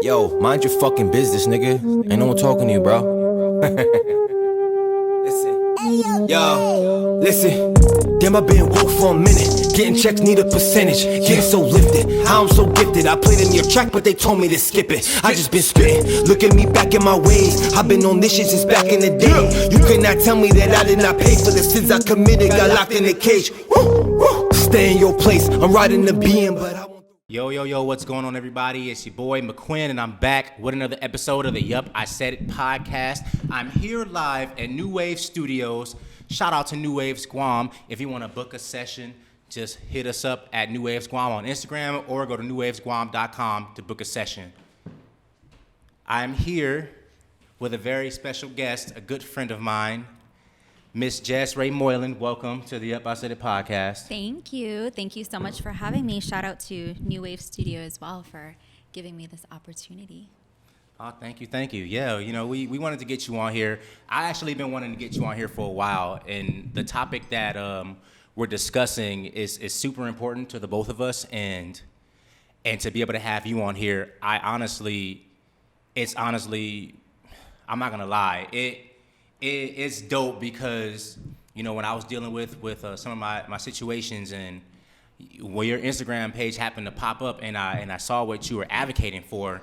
Yo, mind your fucking business, nigga. Ain't no one talking to you, bro. Listen. Yo, listen. Damn, I been woke for a minute. Getting checks need a percentage. Getting so lifted. How I'm so gifted. I played in your track, but they told me to skip it. I just been spitting. Look at me back in my ways. I've been on this shit since back in the day. You could not tell me that I did not pay for the sins I committed. Got locked in a cage. Stay in your place. I'm riding the BM, but I won't. Yo, what's going on, everybody? It's your boy, McQuinn, and I'm back with another episode of the Yup, I Said It podcast. I'm here live at New Wave Studios. Shout out to New Waves Guam. If you want to book a session, just hit us up at New Waves Guam on Instagram or go to newwavesguam.com to book a session. I'm here with a very special guest, a good friend of mine, Miss Jesrae Moylan. Welcome to the Yup, I Said It podcast. Thank you. Thank you so much for having me. Shout out to New Wave Studio as well for giving me this opportunity. Oh, thank you. Yeah, you know, we wanted to get you on here. I actually been wanting to get you on here for a while, and the topic that we're discussing is super important to the both of us, and to be able to have you on here, it's honestly, I'm not gonna lie, it's dope because, you know, when I was dealing with some of my situations, and when your Instagram page happened to pop up, and I saw what you were advocating for,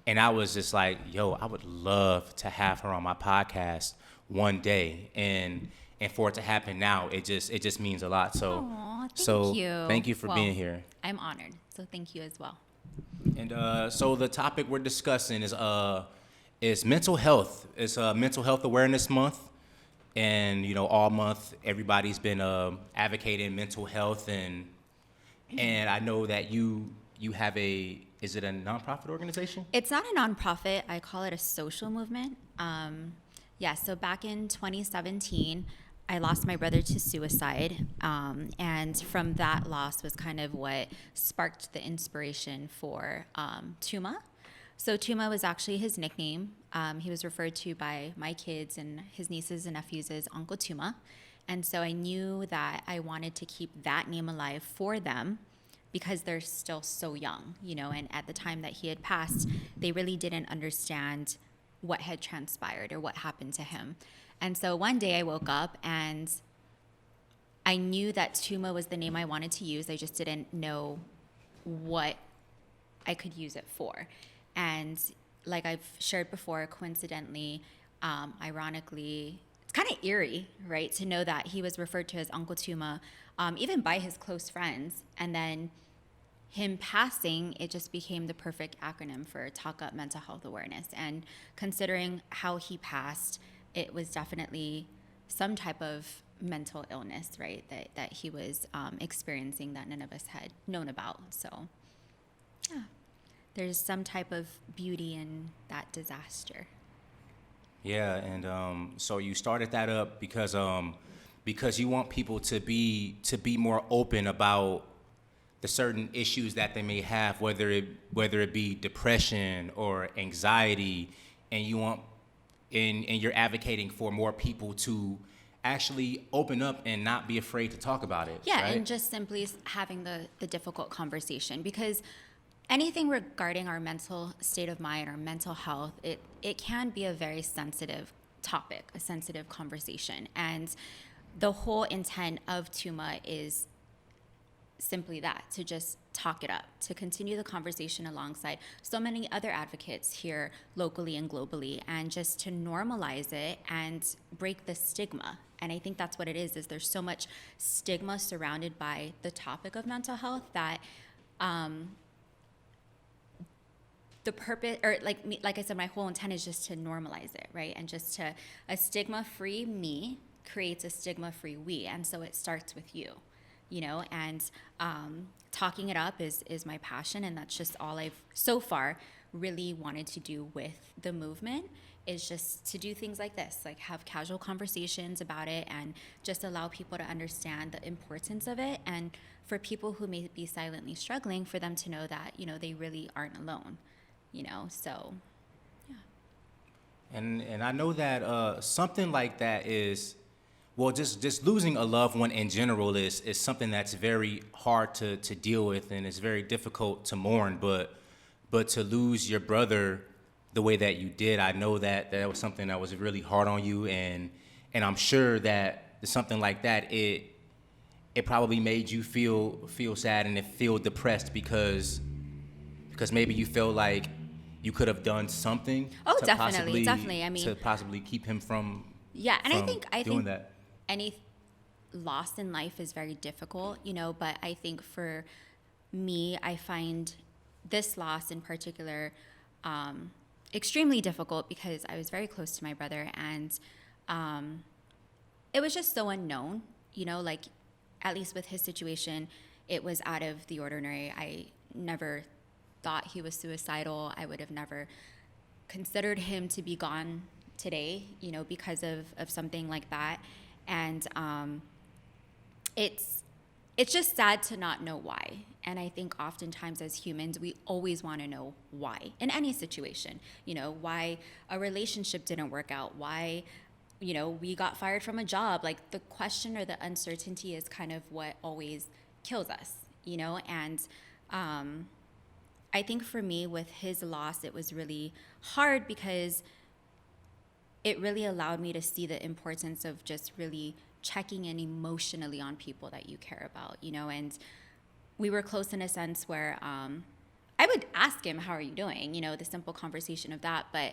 and I was just like, yo, I would love to have her on my podcast one day, and for it to happen now, it just means a lot. So, thank you for being here. I'm honored. So thank you as well. And so the topic we're discussing is mental health. It's Mental Health Awareness Month, and you know, all month everybody's been advocating mental health, and I know that you have is it a nonprofit organization? It's not a nonprofit. I call it a social movement. So back in 2017, I lost my brother to suicide, and from that loss was kind of what sparked the inspiration for TUMA. So TUMA was actually his nickname. He was referred to by my kids and his nieces and nephews as Uncle TUMA. And so I knew that I wanted to keep that name alive for them because they're still so young, you know, and at the time that he had passed, they really didn't understand what had transpired or what happened to him. And so one day I woke up and I knew that TUMA was the name I wanted to use. I just didn't know what I could use it for. And like I've shared before, coincidentally, ironically, it's kind of eerie, right, to know that he was referred to as Uncle TUMA, even by his close friends. And then him passing, it just became the perfect acronym for Talk Up Mental Health Awareness. And considering how he passed, it was definitely some type of mental illness, right, that he was experiencing that none of us had known about. So, yeah. There's some type of beauty in that disaster. Yeah, and so you started that up because you want people to be more open about the certain issues that they may have, whether it be depression or anxiety, and you're advocating for more people to actually open up and not be afraid to talk about it. Yeah, right? and just simply having the difficult conversation, because anything regarding our mental state of mind, our mental health, it can be a very sensitive topic, a sensitive conversation. And the whole intent of TUMA is simply that, to just talk it up, to continue the conversation alongside so many other advocates here locally and globally, and just to normalize it and break the stigma. And I think that's what it is there's so much stigma surrounded by the topic of mental health that the purpose, or like I said, my whole intent is just to normalize it, right? And just a stigma-free me creates a stigma-free we. And so it starts with you know, and talking it up is my passion. And that's just all I've so far really wanted to do with the movement, is just to do things like this, like have casual conversations about it and just allow people to understand the importance of it. And for people who may be silently struggling, for them to know that, you know, they really aren't alone. You know, so, yeah. And I know that something like that is, well, just losing a loved one in general is something that's very hard to deal with, and it's very difficult to mourn. But But to lose your brother the way that you did, I know that that was something that was really hard on you, and I'm sure that something like that, it probably made you feel sad and feel depressed because maybe you feel like you could have done something. Oh, to definitely. I mean, to possibly keep him from yeah, and from I doing think that. any loss in life is very difficult, but I think for me, I find this loss in particular extremely difficult because I was very close to my brother, and it was just so unknown, like at least with his situation, it was out of the ordinary. I never thought he was suicidal. I would have never considered him to be gone today, because of something like that. And it's just sad to not know why. And I think oftentimes as humans, we always want to know why in any situation, why a relationship didn't work out, why, we got fired from a job. Like the question or the uncertainty is kind of what always kills us, and I think for me with his loss, it was really hard because it really allowed me to see the importance of just really checking in emotionally on people that you care about, and we were close in a sense where I would ask him, how are you doing? The simple conversation of that. But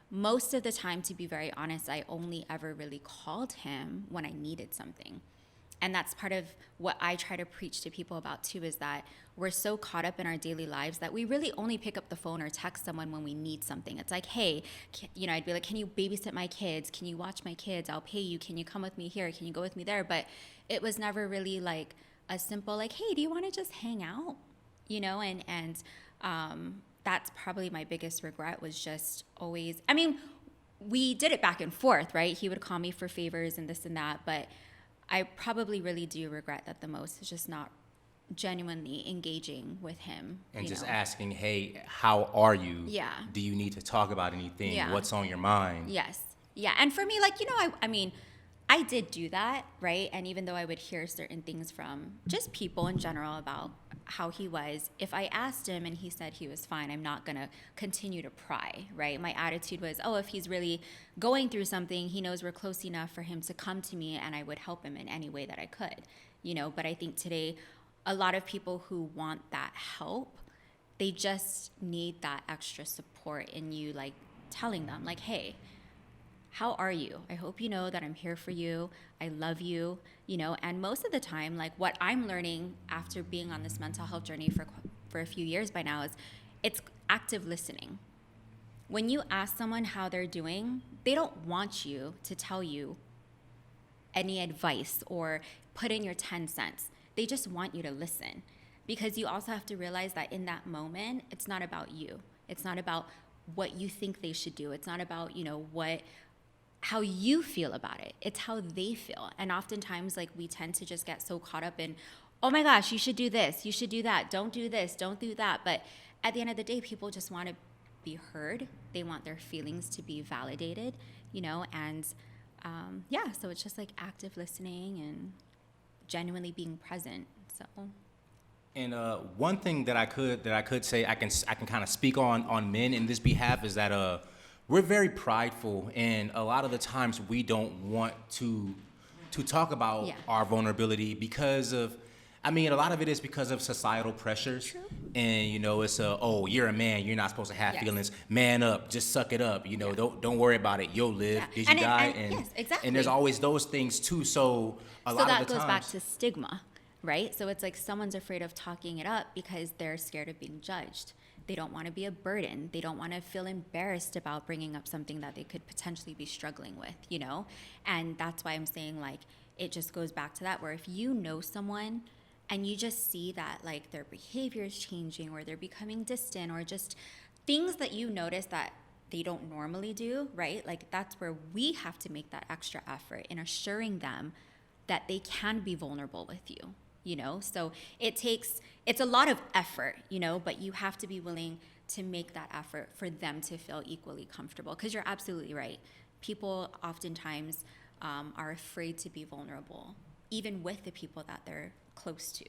most of the time, to be very honest, I only ever really called him when I needed something. And that's part of what I try to preach to people about too, is that we're so caught up in our daily lives that we really only pick up the phone or text someone when we need something. It's like, hey, I'd be like, can you babysit my kids? Can you watch my kids? I'll pay you. Can you come with me here? Can you go with me there? But it was never really like a simple like, hey, do you want to just hang out? And that's probably my biggest regret, was just always, I mean, we did it back and forth, right? He would call me for favors and this and that, but I probably really do regret that the most, is just not genuinely engaging with him. And just asking, hey, how are you? Yeah. Do you need to talk about anything? Yeah. What's on your mind? Yes. Yeah. And for me, like, I mean, I did do that, right? And even though I would hear certain things from just people in general about how he was, if I asked him and he said he was fine, I'm not going to continue to pry, right? My attitude was, oh, if he's really going through something, he knows we're close enough for him to come to me, and I would help him in any way that I could, But I think today, a lot of people who want that help, they just need that extra support in you, like telling them, like, hey, how are you? I hope you know that I'm here for you. I love you, and most of the time, like what I'm learning after being on this mental health journey for a few years by now is it's active listening. When you ask someone how they're doing, they don't want you to tell you any advice or put in your 10 cents. They just want you to listen, because you also have to realize that in that moment, it's not about you. It's not about what you think they should do. It's not about, how you feel about it. It's how they feel. And oftentimes, like, we tend to just get so caught up in, oh my gosh, you should do this, you should do that, don't do this, don't do that. But at the end of the day, people just want to be heard. They want their feelings to be validated, and so it's just like active listening and genuinely being present. So. And one thing that I could say, I can kind of speak on men in this behalf, is that we're very prideful, and a lot of the times we don't want to talk about our vulnerability because of, a lot of it is because of societal pressures. True. And it's oh, you're a man, you're not supposed to have feelings. Man up, just suck it up. Don't worry about it. You'll live. Yeah. Did you die? And yes, exactly. And there's always those things too. So a lot of the times. So that goes back to stigma, right? So it's like someone's afraid of talking it up because they're scared of being judged. They don't want to be a burden. They don't want to feel embarrassed about bringing up something that they could potentially be struggling with, And that's why I'm saying, like, it just goes back to that, where if you know someone and you just see that, like, their behavior is changing, or they're becoming distant, or just things that you notice that they don't normally do, right? Like, that's where we have to make that extra effort in assuring them that they can be vulnerable with you. So it's a lot of effort, but you have to be willing to make that effort for them to feel equally comfortable. Because you're absolutely right. People oftentimes are afraid to be vulnerable, even with the people that they're close to,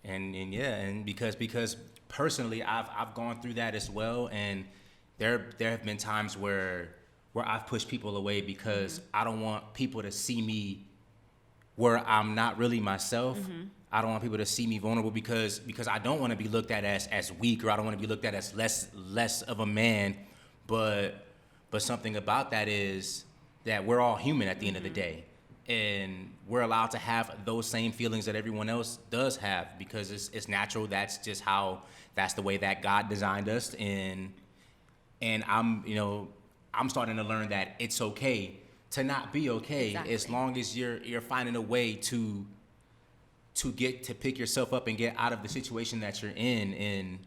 And yeah, and because personally I've gone through that as well, and there have been times where I've pushed people away because I don't want people to see me where I'm not really myself. I don't want people to see me vulnerable because I don't want to be looked at as weak, or I don't want to be looked at as less of a man. But something about that is that we're all human at the end of the day, and we're allowed to have those same feelings that everyone else does have, because it's natural. That's just that's the way that God designed us. And I'm starting to learn that it's okay to not be okay. Exactly. As long as you're finding a way to pick yourself up and get out of the situation that you're in.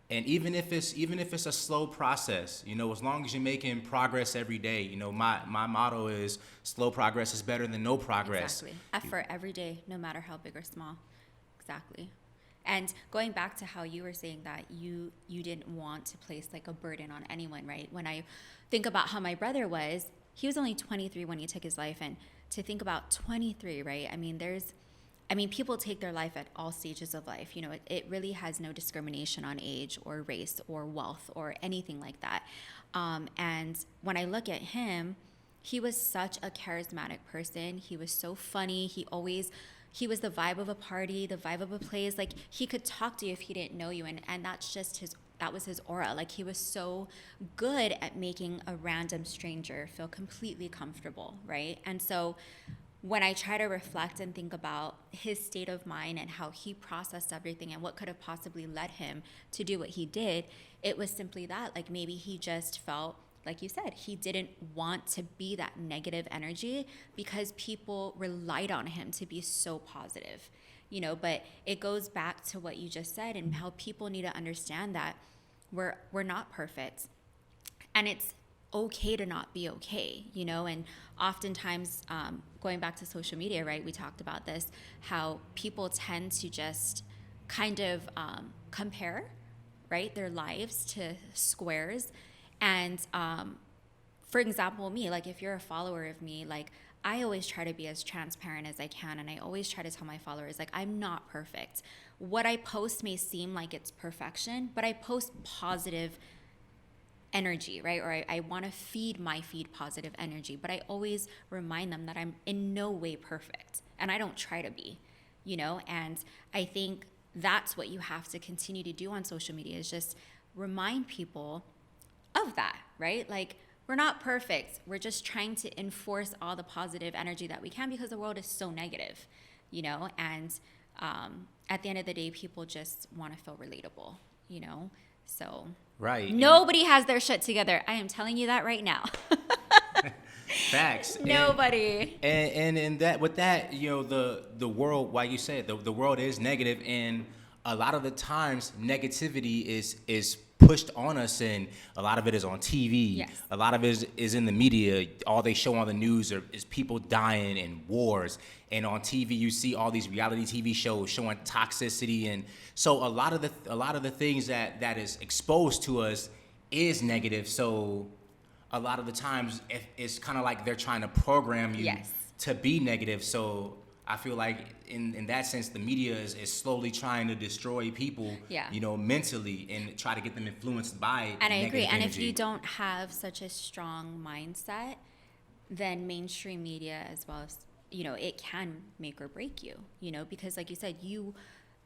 And even if it's a slow process, as long as you're making progress every day. My motto is slow progress is better than no progress. Exactly. Effort every day, no matter how big or small. Exactly. And going back to how you were saying that you didn't want to place like a burden on anyone, right? When I think about how my brother was, he was only 23 when he took his life. And to think about 23, right? I mean, people take their life at all stages of life. It really has no discrimination on age or race or wealth or anything like that. And when I look at him, he was such a charismatic person. He was so funny. He was the vibe of a party, the vibe of a place. Like, he could talk to you if he didn't know you. And that's just that was his aura. Like, he was so good at making a random stranger feel completely comfortable, right? And so when I try to reflect and think about his state of mind and how he processed everything and what could have possibly led him to do what he did, it was simply that, like, maybe he just felt, like you said, he didn't want to be that negative energy because people relied on him to be so positive, but it goes back to what you just said and how people need to understand that we're not perfect, and it's okay to not be okay, and oftentimes, going back to social media, right, we talked about this, how people tend to just kind of compare, right, their lives to squares. And for example, me, like, if you're a follower of me, like, I always try to be as transparent as I can, and I always try to tell my followers, like, I'm not perfect. What I post may seem like it's perfection, but I post positive energy, right? Or I want to feed my feed positive energy, but I always remind them that I'm in no way perfect, and I don't try to be, and I think that's what you have to continue to do on social media, is just remind people of that, right? Like, we're not perfect. We're just trying to enforce all the positive energy that we can, because the world is so negative, and at the end of the day, people just want to feel relatable, so right. Nobody has their shit together. I am telling you that right now. Facts. Nobody. And that with that, the world, why you said the world is negative, and a lot of the times negativity is pushed on us, and a lot of it is on TV. Yes. A lot of it is in the media. All they show on the news is people dying and wars. And on TV, you see all these reality TV shows showing toxicity, and so a lot of the things that is exposed to us is negative. So a lot of the times it's kind of like they're trying to program you to be negative. So I feel like in that sense, the media is slowly trying to destroy people, mentally, and try to get them influenced by And I agree. energy. And if you don't have such a strong mindset, then mainstream media, as well as, it can make or break you, because like you said, you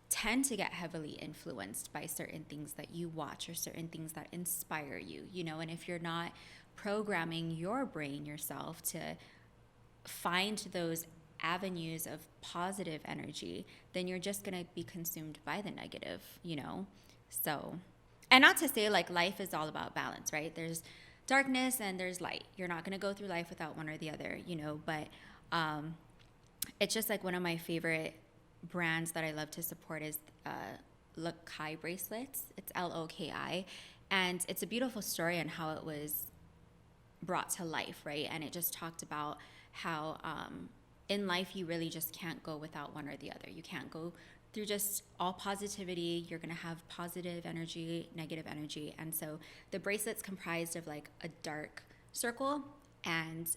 tend to get heavily influenced by certain things that you watch or certain things that inspire you, and if you're not programming your brain yourself to find those avenues of positive energy, then you're just going to be consumed by the negative, so, and not to say like life is all about balance, right? There's darkness and there's light. You're not going to go through life without one or the other, but it's just like one of my favorite brands that I love to support is Lokai bracelets. It's Loki, and it's a beautiful story on how it was brought to life, right? And it just talked about how in life you really just can't go without one or the other. You can't go through just all positivity. You're going to have positive energy, negative energy. And so the bracelet's comprised of like a dark circle and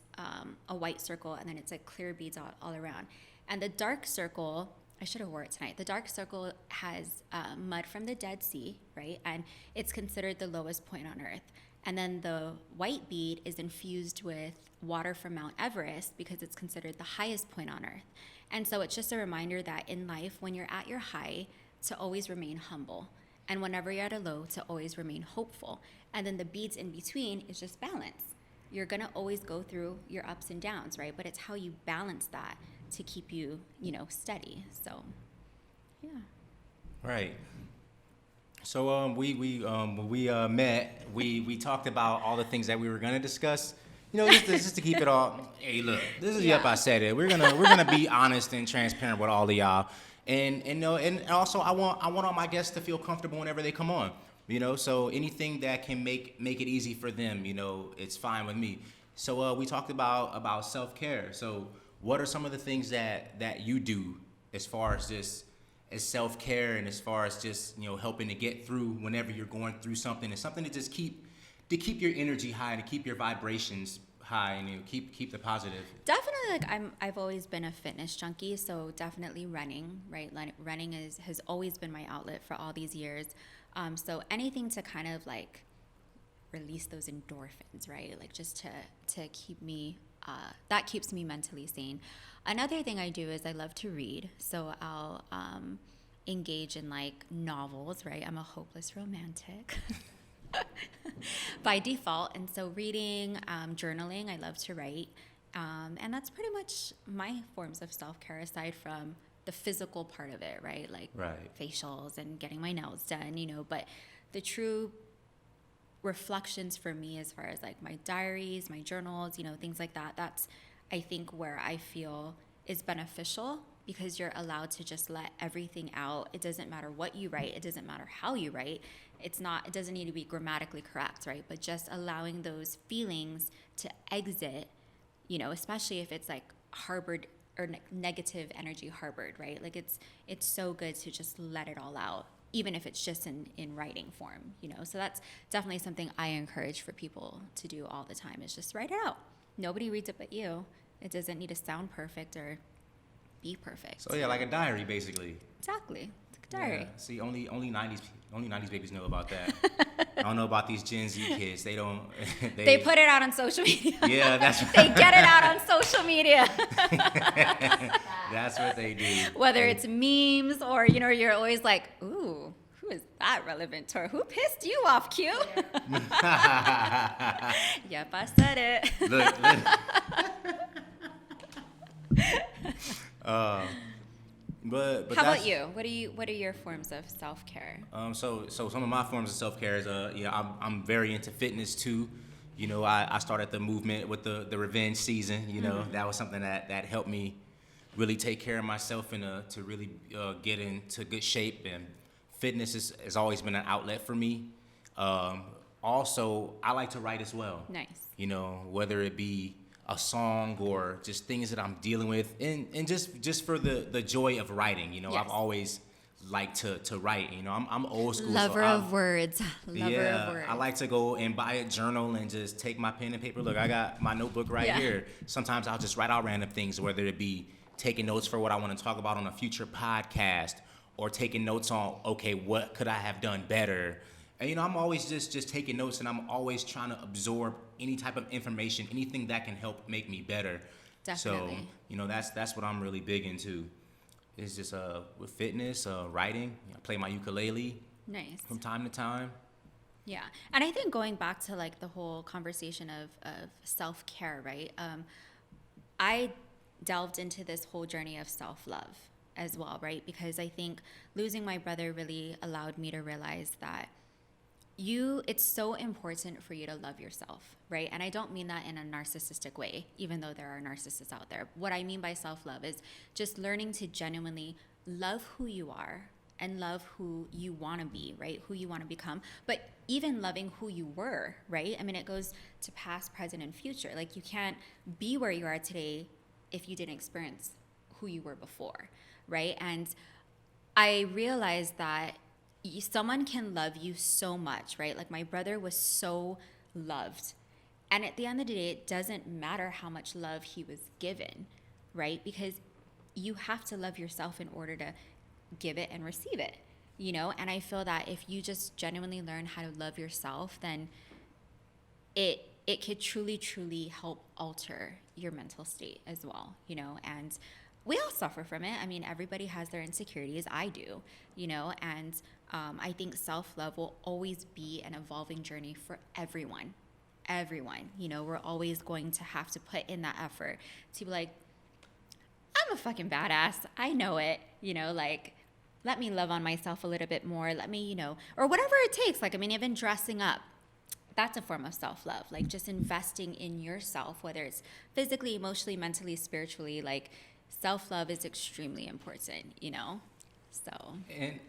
a white circle, and then it's like clear beads all around. And the dark circle, I should have wore it tonight. The dark circle has mud from the Dead Sea, right? And it's considered the lowest point on Earth. And then the white bead is infused with water from Mount Everest because it's considered the highest point on Earth. And so it's just a reminder that in life, when you're at your high, to always remain humble. And whenever you're at a low, to always remain hopeful. And then the beads in between is just balance. You're gonna always go through your ups and downs, right? But it's how you balance that to keep you, steady. So, yeah. Right. So when we met, we talked about all the things that we were gonna discuss. Just to keep it all. Hey, look, this is YupISaidIt. We're gonna be honest and transparent with all of y'all, and also I want all my guests to feel comfortable whenever they come on. So anything that can make it easy for them, it's fine with me. So we talked about self-care. So what are some of the things that you do as far as just as self-care and as far as just helping to get through whenever you're going through something, and something to just keep your energy high and to keep your vibrations high and keep the positive? Definitely, I've always been a fitness junkie, so definitely running, right? Running has always been my outlet for all these years. So anything to kind of release those endorphins, right? Just to keep me, that keeps me mentally sane. Another thing I do is I love to read. So I'll engage in novels, right? I'm a hopeless romantic by default. And so reading, journaling, I love to write. And that's pretty much my forms of self-care aside from the physical part of it, right? Facials and getting my nails done, but the true reflections for me as far as my diaries, my journals, things like that, that's I think where I feel is beneficial because you're allowed to just let everything out. It doesn't matter what you write, it doesn't matter how you write. It doesn't need to be grammatically correct, right? But just allowing those feelings to exit, especially if it's harbored or negative energy harbored, right? It's so good to just let it all out, even if it's just in writing form, So that's definitely something I encourage for people to do all the time is just write it out. Nobody reads it but you. It doesn't need to sound perfect or be perfect. So yeah, like a diary, basically. Exactly, it's like a diary. Yeah. See, only 90s babies know about that. I don't know about these Gen Z kids. They don't. They put it out on social media. Yeah, that's. They get it out on social media. That's what they do. Whether it's memes or you're always ooh, who is that relevant to? Who pissed you off, Q? Yep, I said it. Look. But how about you? What are your forms of self-care? So some of my forms of self-care is I'm very into fitness too. I started the movement with the revenge season. That was something that helped me really take care of myself and to really get into good shape. And fitness has always been an outlet for me. Also, I like to write as well. Nice. Whether it be a song or just things that I'm dealing with, and just for the joy of writing. Yes. I've always liked to write. I'm old school. Lover of words. I like to go and buy a journal and just take my pen and paper. Look, I got my notebook right here. Sometimes I'll just write out random things, whether it be taking notes for what I want to talk about on a future podcast or taking notes on, okay, what could I have done better? And, I'm always just taking notes, and I'm always trying to absorb any type of information, anything that can help make me better. Definitely. So, that's what I'm really big into. It's just with fitness, writing. I play my ukulele. Nice. From time to time. Yeah. And I think going back to the whole conversation of self-care, right? I delved into this whole journey of self-love as well, right? Because I think losing my brother really allowed me to realize that it's so important for you to love yourself, right? And I don't mean that in a narcissistic way, even though there are narcissists out there. What I mean by self-love is just learning to genuinely love who you are and love who you want to be, right? Who you want to become, but even loving who you were, right? I mean, it goes to past, present, and future. You can't be where you are today if you didn't experience who you were before, right? And I realized that someone can love you so much, right? My brother was so loved. And at the end of the day, it doesn't matter how much love he was given, right? Because you have to love yourself in order to give it and receive it, you know? And I feel that if you just genuinely learn how to love yourself, then it could truly, truly help alter your mental state as well, you know? And we all suffer from it. I mean, everybody has their insecurities. I do, you know? And I think self-love will always be an evolving journey for everyone. Everyone, you know, we're always going to have to put in that effort to be like, I'm a fucking badass. I know it, you know, like, let me love on myself a little bit more. Let me, you know, or whatever it takes. Like, I mean, even dressing up, that's a form of self-love. Like, just investing in yourself, whether it's physically, emotionally, mentally, spiritually, like, self-love is extremely important, you know? So.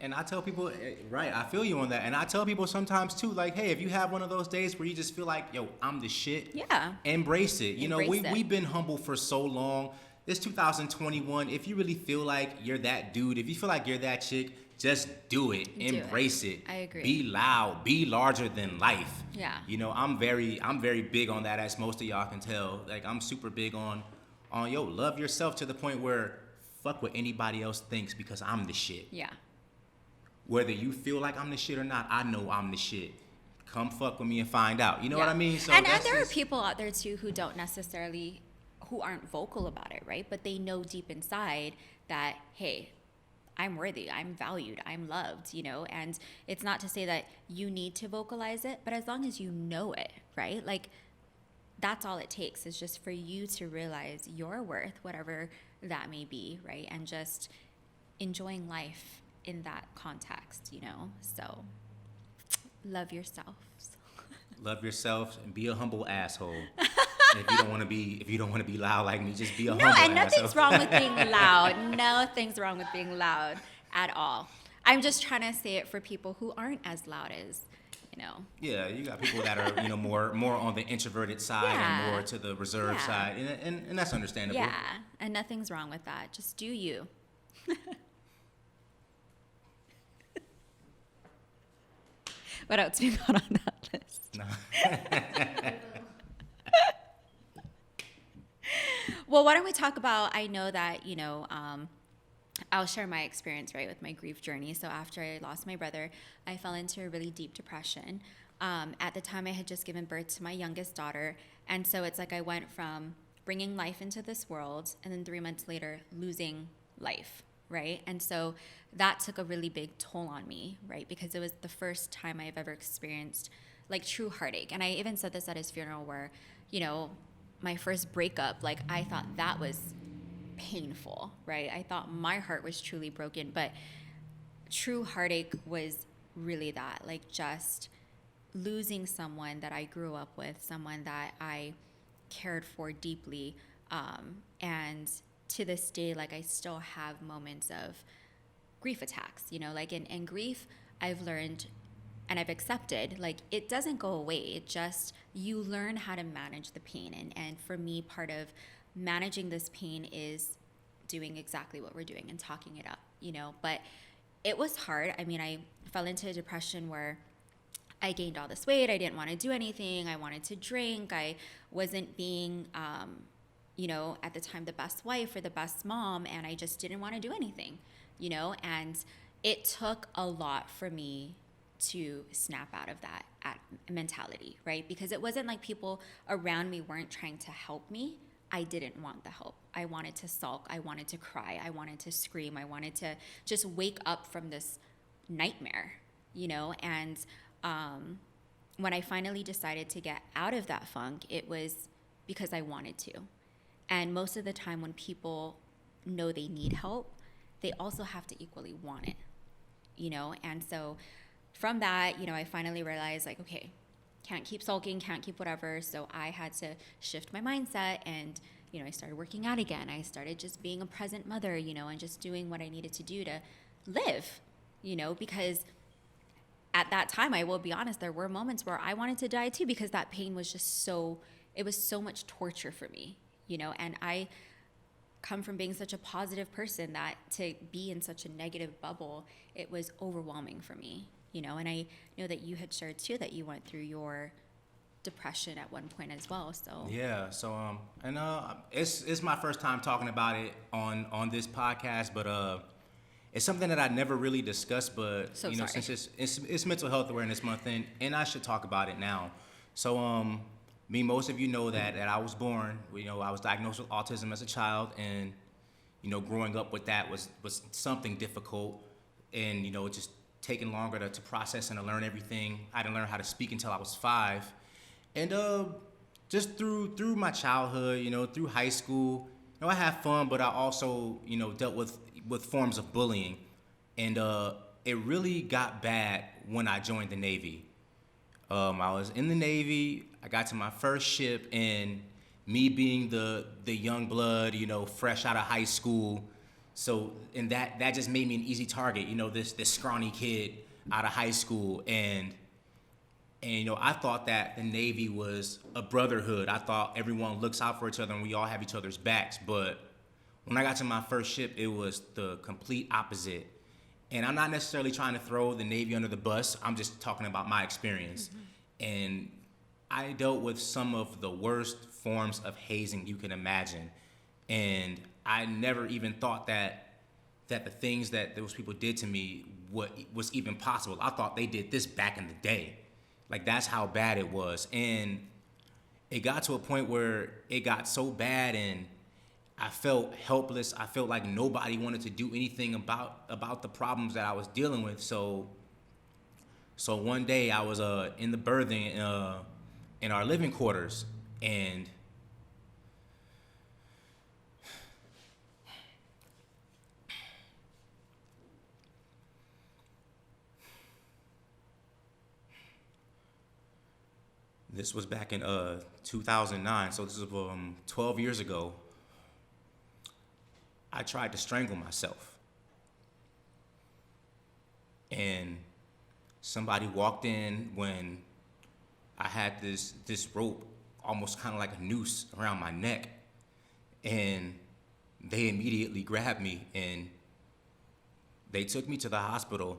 And I tell people, right, I feel you on that. And I tell people sometimes too, like, hey, if you have one of those days where you just feel like, yo, I'm the shit. Yeah. Embrace it. You know, Embrace it. we've been humble for so long. It's 2021. If you really feel like you're that dude, if you feel like you're that chick, just do it. Embrace it. I agree. Be loud. Be larger than life. Yeah. You know, I'm very big on that, as most of y'all can tell. Like, I'm super big on yo, love yourself to the point where fuck what anybody else thinks, because I'm the shit. Yeah. Whether you feel like I'm the shit or not, I know I'm the shit. Come fuck with me and find out. You know Yeah. what I mean? So and there are people out there too who aren't vocal about it, right? But they know deep inside that, hey, I'm worthy, I'm valued, I'm loved, you know? And it's not to say that you need to vocalize it, but as long as you know it, right? Like, that's all it takes, is just for you to realize your worth, whatever that may be, right? And just enjoying life in that context, you know? So love yourself. Love yourself and be a humble asshole. If you don't want to be loud like me, just be a humble asshole. No, and nothing's wrong with being loud. Nothing's wrong with being loud at all. I'm just trying to say it for people who aren't as loud as, you know. Yeah, you got people that are, you know, more on the introverted side and more to the reserved side, and that's understandable. Yeah, and nothing's wrong with that. Just do you. What else we got on that list? No. Well, why don't we talk about, I know that, you know, I'll share my experience, right, with my grief journey. So after I lost my brother, I fell into a really deep depression. At the time, I had just given birth to my youngest daughter. And so it's like I went from bringing life into this world and then 3 months later, losing life, right? And so that took a really big toll on me, right? Because it was the first time I've ever experienced, like, true heartache. And I even said this at his funeral where, you know, my first breakup, like, I thought that was painful, right? I thought my heart was truly broken, but true heartache was really that, like, just losing someone that I grew up with, someone that I cared for deeply, and to this day, like, I still have moments of grief attacks, you know, like, in grief, I've learned and I've accepted, like, it doesn't go away. It just, you learn how to manage the pain. And for me, part of managing this pain is doing exactly what we're doing and talking it up, you know. But it was hard. I mean, I fell into a depression where I gained all this weight. I didn't want to do anything. I wanted to drink. I wasn't being, you know, at the time, the best wife or the best mom. And I just didn't want to do anything, you know. And it took a lot for me to snap out of that mentality, right? Because it wasn't like people around me weren't trying to help me. I didn't want the help. I wanted to sulk. I wanted to cry. I wanted to scream. I wanted to just wake up from this nightmare, you know? And when I finally decided to get out of that funk, it was because I wanted to. And most of the time when people know they need help, they also have to equally want it, you know? And so from that, you know, I finally realized, like, okay, can't keep sulking, can't keep whatever. So I had to shift my mindset and, you know, I started working out again. I started just being a present mother, you know, and just doing what I needed to do to live, you know, because at that time, I will be honest, there were moments where I wanted to die too, because that pain was just so, it was so much torture for me, you know, and I come from being such a positive person that to be in such a negative bubble, it was overwhelming for me. You know, and I know that you had shared too that you went through your depression at one point as well. So Yeah. So and it's my first time talking about it on this podcast, but it's something that I never really discussed. But So you know, sorry. since it's Mental Health Awareness Month, and I should talk about it now. So most of you know that I was born. You know, I was diagnosed with autism as a child, and you know, growing up with that was something difficult, and you know, just taking longer to process and to learn everything. I didn't learn how to speak until I was 5, and just through my childhood, you know, through high school, you know, I had fun, but I also, you know, dealt with forms of bullying, and it really got bad when I joined the Navy. I was in the Navy. I got to my first ship, and me being the young blood, you know, fresh out of high school, and that just made me an easy target. You know, this scrawny kid out of high school, and you know, I thought that the Navy was a brotherhood. I thought everyone looks out for each other and we all have each other's backs. But when I got to my first ship, it was the complete opposite. And I'm not necessarily trying to throw the Navy under the bus. I'm just talking about my experience. Mm-hmm. And I dealt with some of the worst forms of hazing you can imagine. And I never even thought that the things that those people did to me was even possible. I thought they did this back in the day. Like, that's how bad it was. And it got to a point where it got so bad, and I felt helpless. I felt like nobody wanted to do anything about the problems that I was dealing with. So one day I was in the berthing in our living quarters, and this was back in 2009, so this is 12 years ago. I tried to strangle myself. And somebody walked in when I had this rope, almost kind of like a noose around my neck. And they immediately grabbed me and they took me to the hospital.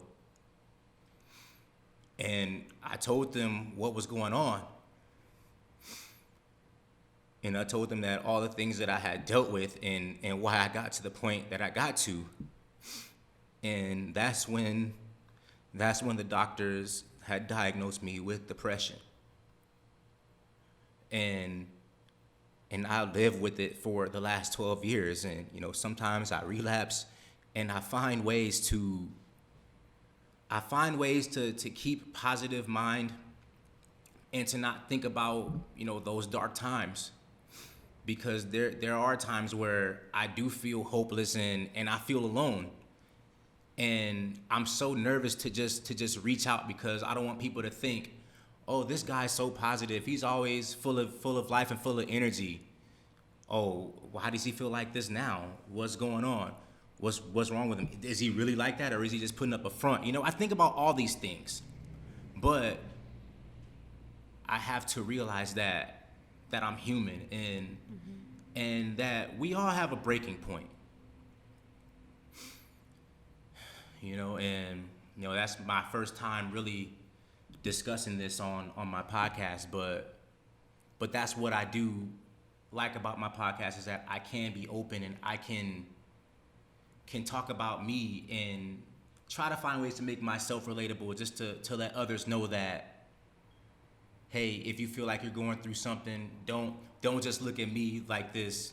And I told them what was going on. And I told them that all the things that I had dealt with and why I got to the point that I got to. And that's when the doctors had diagnosed me with depression. And I lived with it for the last 12 years. And, you know, sometimes I relapse and I find ways to keep positive mind and to not think about, you know, those dark times. Because there are times where I do feel hopeless and I feel alone. And I'm so nervous to just reach out because I don't want people to think, oh, this guy's so positive. He's always full of life and full of energy. Oh, why does he feel like this now? What's going on? What's wrong with him? Is he really like that, or is he just putting up a front? You know, I think about all these things, but I have to realize that I'm human and that we all have a breaking point. You know, and you know, that's my first time really discussing this on my podcast, but that's what I do like about my podcast, is that I can be open and I can talk about me and try to find ways to make myself relatable, just to let others know that, hey, if you feel like you're going through something, don't just look at me like this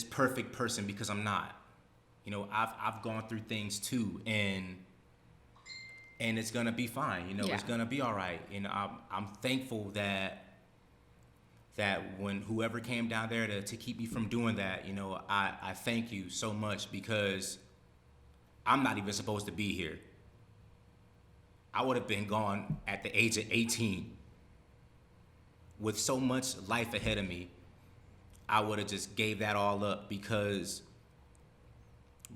perfect person, because I'm not. You know, I've gone through things too, and it's gonna be fine. You know, yeah. It's gonna be all right. And I'm thankful that when whoever came down there to keep me from doing that, you know, I thank you so much, because I'm not even supposed to be here. I would have been gone at the age of 18. With so much life ahead of me, I would have just gave that all up because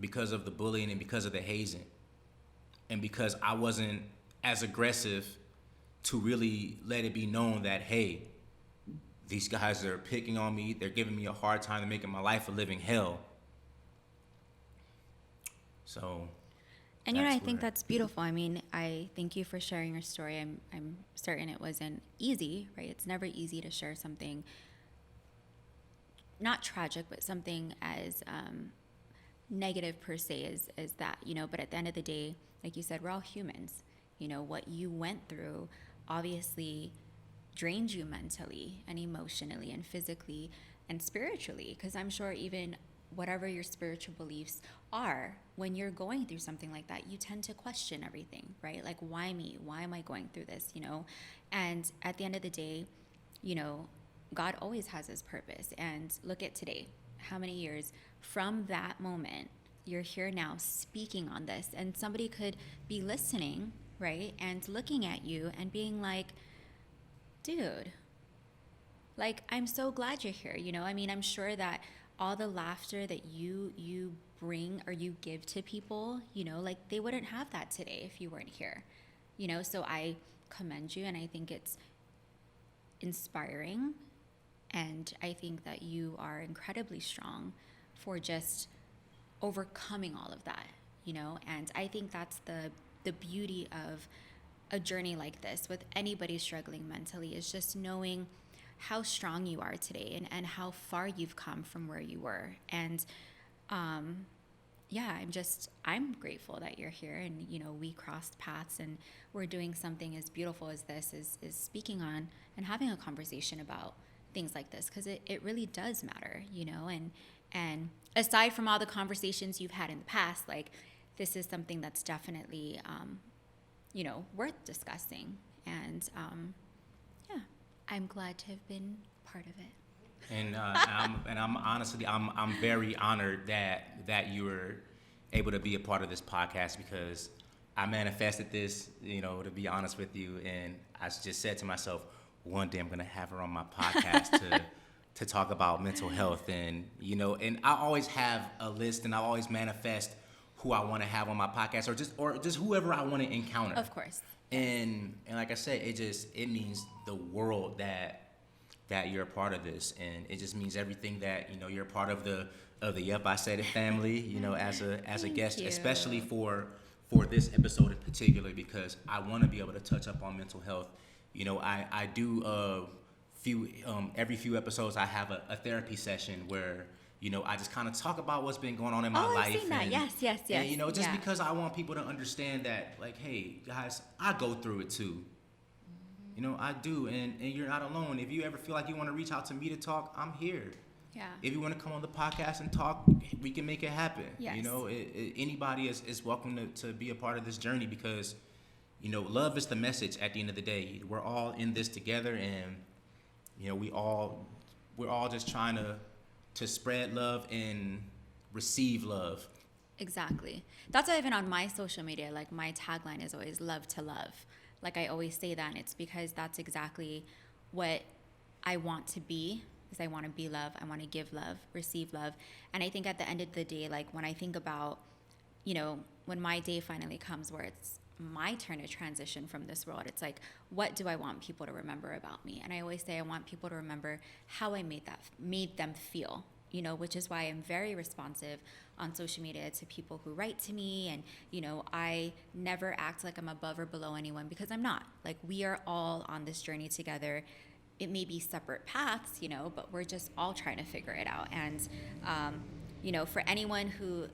of the bullying and because of the hazing. And because I wasn't as aggressive to really let it be known that, hey, these guys are picking on me, they're giving me a hard time, they're making my life a living hell. So... And I think that's beautiful. I mean, I thank you for sharing your story. I'm certain it wasn't easy, right? It's never easy to share something not tragic, but something as negative per se as that, but at the end of the day, like you said, we're all humans. What you went through obviously drained you mentally and emotionally and physically and spiritually, because I'm sure even whatever your spiritual beliefs are, when you're going through something like that, you tend to question everything, right? Like, why me? Why am I going through this? And at the end of the day, God always has his purpose. And look at today, how many years from that moment, you're here now speaking on this, and somebody could be listening, right? And looking at you and being like, dude, like, I'm so glad you're here. I mean, I'm sure that all the laughter that you bring or you give to people, like, they wouldn't have that today if you weren't here. So I commend you, and I think it's inspiring, and I think that you are incredibly strong for just overcoming all of that, and I think that's the beauty of a journey like this with anybody struggling mentally, is just knowing how strong you are today and how far you've come from where you were. And I'm grateful that you're here, and we crossed paths, and we're doing something as beautiful as this, is speaking on and having a conversation about things like this, because it really does matter, and aside from all the conversations you've had in the past, like, this is something that's definitely worth discussing. And I'm glad to have been part of it. And I'm honestly, I'm very honored that you were able to be a part of this podcast, because I manifested this, to be honest with you, and I just said to myself, one day I'm gonna have her on my podcast to talk about mental health, and and I always have a list, and I always manifest who I want to have on my podcast, or just whoever I want to encounter. Of course. And like I said, it means the world that you're a part of this, and it just means everything that you're a part of the YupISaidIt family, as a guest, especially for this episode in particular, because I want to be able to touch up on mental health. I do every few episodes I have a therapy session where I just kind of talk about what's been going on in my life. I've seen that. Yes. And, just because I want people to understand that, like, hey, guys, I go through it too. I do, and you're not alone. If you ever feel like you want to reach out to me to talk, I'm here. Yeah. If you want to come on the podcast and talk, we can make it happen. Yes. Anybody is welcome to be a part of this journey, because, love is the message at the end of the day. We're all in this together, and, we're all just trying to spread love and receive love. Exactly. That's why even on my social media, like, my tagline is always love to love. Like, I always say that, and it's because that's exactly what I want to be, is I want to be love. I want to give love, receive love. And I think at the end of the day, like, when I think about, when my day finally comes where it's my turn to transition from this world, it's like, what do I want people to remember about me? And I always say I want people to remember how I made them feel, which is why I'm very responsive on social media to people who write to me. And, I never act like I'm above or below anyone, because I'm not. Like, we are all on this journey together. It may be separate paths, but we're just all trying to figure it out. And, for anyone who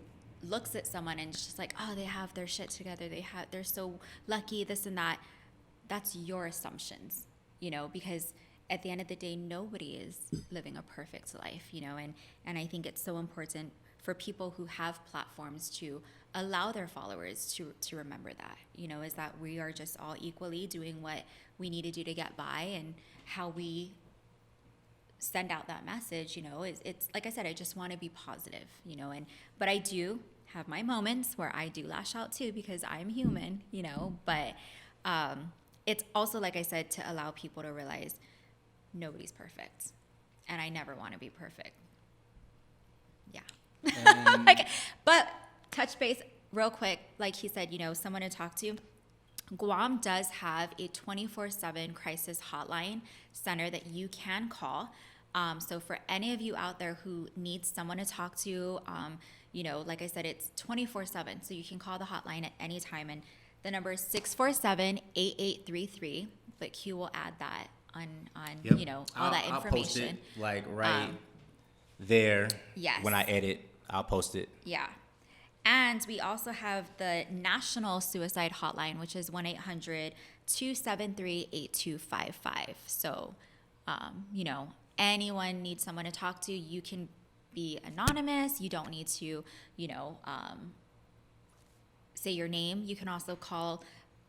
looks at someone and it's just like, oh, they have their shit together, they're so lucky, this and that, that's your assumptions, because at the end of the day, nobody is living a perfect life, and I think it's so important for people who have platforms to allow their followers to remember that, is that we are just all equally doing what we need to do to get by, and how we send out that message, it's like I said, I just want to be positive, but I do have my moments where I do lash out too, because I'm human, but it's also, like I said, to allow people to realize nobody's perfect, and I never want to be perfect. Yeah. Okay. But touch base real quick, like he said, someone to talk to. Guam does have a 24/7 crisis hotline center that you can call. So for any of you out there who needs someone to talk to, like I said, it's 24/7. So you can call the hotline at any time. And the number is 647-8833. But Q will add that on Yep. all that information. I'll post it like right there. Yes. When I edit, I'll post it. Yeah. And we also have the National Suicide Hotline, which is 1-800-273-8255. So, anyone needs someone to talk to, you can be anonymous. You don't need to, say your name. You can also call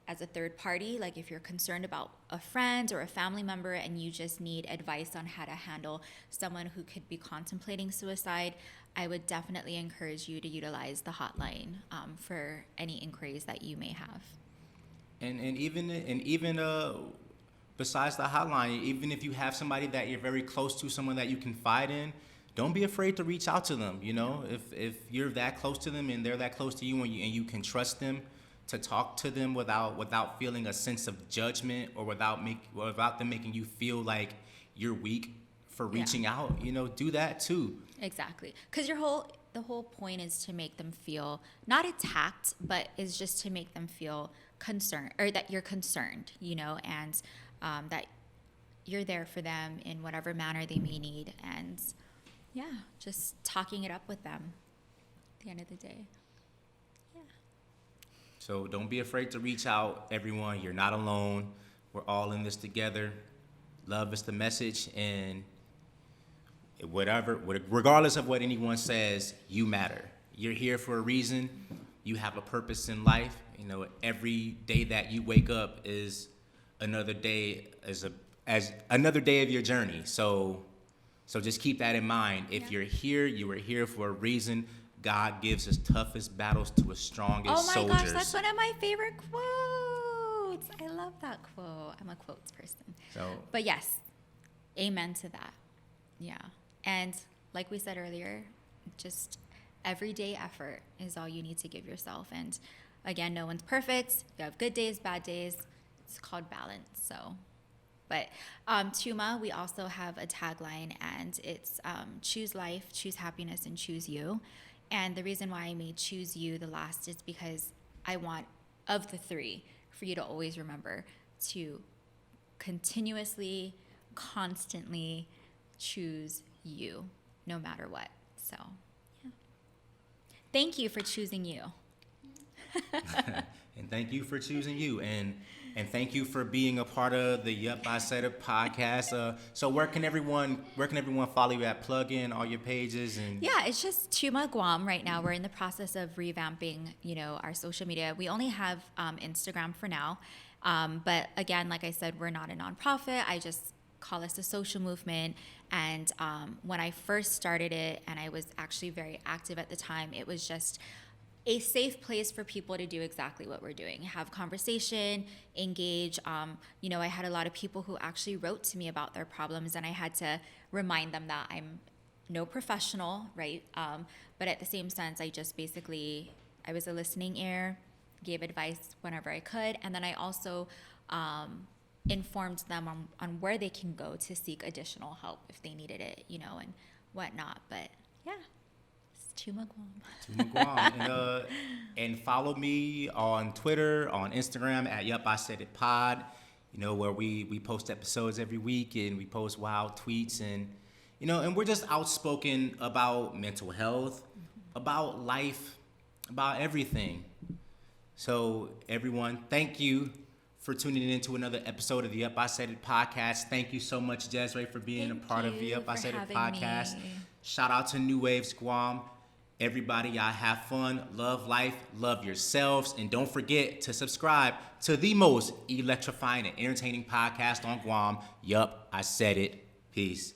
as a third party, like if you're concerned about a friend or a family member and you just need advice on how to handle someone who could be contemplating suicide, I would definitely encourage you to utilize the hotline for any inquiries that you may have. And even besides the hotline, even if you have somebody that you're very close to, someone that you confide in, don't be afraid to reach out to them. If you're that close to them and they're that close to you, and you can trust them to talk to them without feeling a sense of judgment or without them making you feel like you're weak for reaching out, do that too. Exactly. Because the whole point is to make them feel not attacked, but is just to make them feel concerned, or that you're concerned, and that you're there for them in whatever manner they may need. And just talking it up with them at the end of the day. So don't be afraid to reach out, everyone. You're not alone. We're all in this together. Love is the message, and regardless of what anyone says, you matter. You're here for a reason. You have a purpose in life. Every day that you wake up is another day as another day of your journey. So just keep that in mind. If you're here, you were here for a reason. God gives his toughest battles to his strongest soldiers. Oh my gosh, that's one of my favorite quotes. I love that quote. I'm a quotes person. But yes, amen to that. Yeah. And like we said earlier, just everyday effort is all you need to give yourself. And again, no one's perfect. You have good days, bad days. It's called balance. But TUMA, we also have a tagline, and it's choose life, choose happiness, and choose you. And the reason why I made choose you the last is because I want, of the three, for you to always remember to continuously, constantly choose you, no matter what. So, yeah. Thank you for choosing you. And thank you for choosing you. And thank you for being a part of the Yup, I Said It podcast. So where can everyone follow you at? Plug in all your pages and it's just TUMA Guam right now. We're in the process of revamping, our social media. We only have Instagram for now, but again, like I said, we're not a nonprofit. I just call us a social movement. And when I first started it, and I was actually very active at the time, it was just a safe place for people to do exactly what we're doing, have conversation, engage. I had a lot of people who actually wrote to me about their problems, and I had to remind them that I'm no professional, right? But at the same sense, I was a listening ear, gave advice whenever I could, and then I also informed them on where they can go to seek additional help if they needed it, and whatnot. But yeah. TUMA Guam. TUMA Guam. And follow me on Twitter, on Instagram at YupISaidIt Pod, where we post episodes every week, and we post wild tweets, and we're just outspoken about mental health, about life, about everything. So everyone, thank you for tuning in to another episode of the Yup, I Said It podcast. Thank you so much, Jesrae, for being a part of the Yup, I Said It podcast. Shout out to New Waves Guam. Everybody, y'all have fun, love life, love yourselves, and don't forget to subscribe to the most electrifying and entertaining podcast on Guam. Yup, I said it. Peace.